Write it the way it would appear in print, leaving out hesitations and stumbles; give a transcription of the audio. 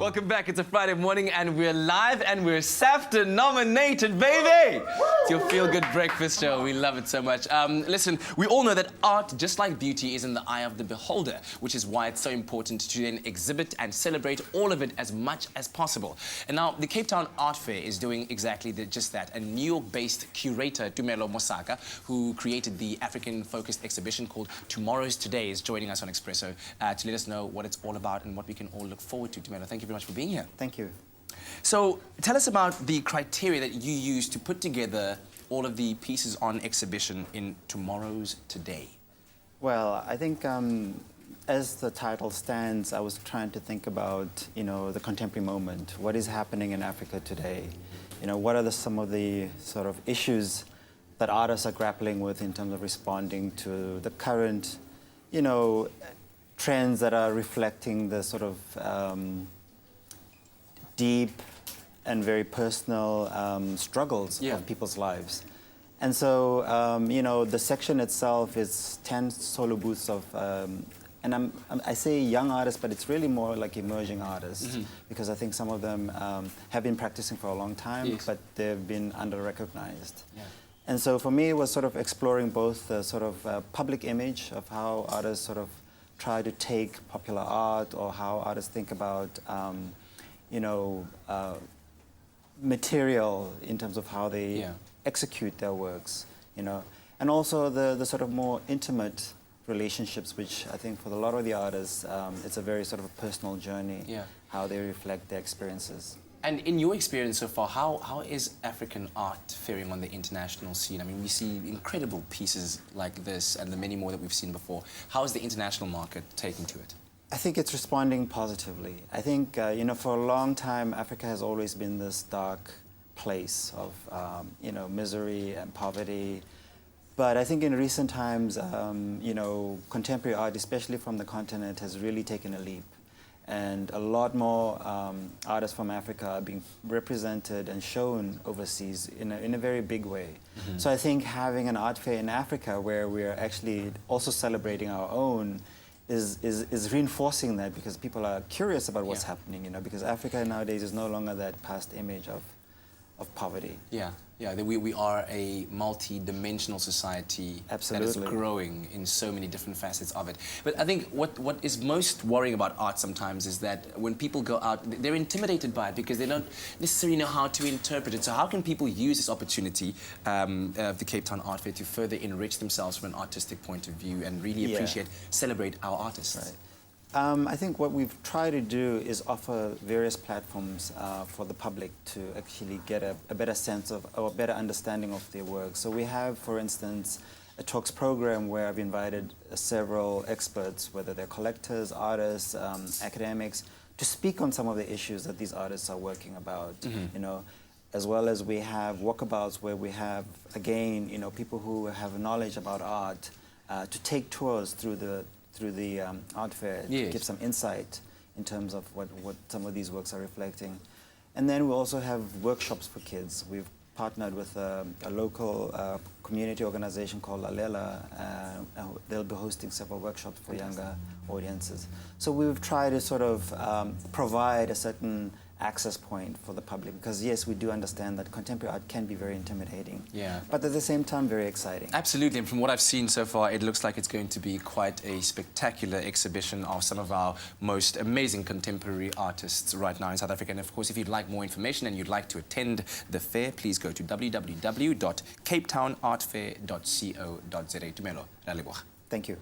welcome back. It's a Friday morning and we're live and we're SAFTA nominated, baby! It's your feel-good breakfast show. We love it so much. Listen, we all know that art, just like beauty, is in the eye of the beholder, which is why it's so important to then exhibit and celebrate all of it as much as possible. And now, the Cape Town Art Fair is doing exactly just that. A New York-based curator, Tumelo Mosaka, who created the African-focused exhibition called Tomorrow's Today, is joining us on Expresso to let us know what it's all about and what we can all look forward to. Tumelo, thank you very much for being here. Thank you. So, tell us about the criteria that you use to put together all of the pieces on exhibition in Tomorrow's Today. Well, I think as the title stands, I was trying to think about, the contemporary moment. What is happening in Africa today? What are some of the sort of issues that artists are grappling with in terms of responding to the current, trends that are reflecting the sort of deep and very personal struggles of people's lives. And so, the section itself is 10 solo booths of, and I say young artists, but it's really more like emerging artists, because I think some of them have been practicing for a long time, but they've been under-recognized. Yeah. And so for me, it was sort of exploring both the sort of public image of how artists sort of try to take popular art, or how artists think about, material in terms of how they execute their works, and also the sort of more intimate relationships, which I think for a lot of the artists, it's a very sort of a personal journey, how they reflect their experiences. And in your experience so far, how is African art faring on the international scene? I mean, we see incredible pieces like this and the many more that we've seen before. How is the international market taking to it? I think it's responding positively. I think, for a long time, Africa has always been this dark place of, misery and poverty. But I think in recent times, contemporary art, especially from the continent, has really taken a leap. And a lot more artists from Africa are being represented and shown overseas in a very big way. So I think having an art fair in Africa where we're actually also celebrating our own is reinforcing that, because people are curious about what's happening, because Africa nowadays is no longer that past image of poverty. Yeah, we are a multi-dimensional society that is growing in so many different facets of it. But I think what is most worrying about art sometimes is that when people go out, they're intimidated by it because they don't necessarily know how to interpret it. So how can people use this opportunity of the Cape Town Art Fair to further enrich themselves from an artistic point of view and really appreciate, celebrate our artists? Right. I think what we've tried to do is offer various platforms for the public to actually get a better sense of, or a better understanding of their work. So we have, for instance, a talks program where I've invited several experts, whether they're collectors, artists, academics, to speak on some of the issues that these artists are working about, as well as we have walkabouts where we have, again, people who have knowledge about art to take tours through the art fair to give some insight in terms of what some of these works are reflecting. And then we also have workshops for kids. We've partnered with a local community organization called Lalela. They'll be hosting several workshops for younger audiences. So we've tried to sort of provide a certain access point for the public, because yes, we do understand that contemporary art can be very intimidating, but at the same time very exciting. Absolutely, and from what I've seen so far, it looks like it's going to be quite a spectacular exhibition of some of our most amazing contemporary artists right now in South Africa. And of course, if you'd like more information and you'd like to attend the fair, please go to www.capetownartfair.co.za. Tumelo, Thank you.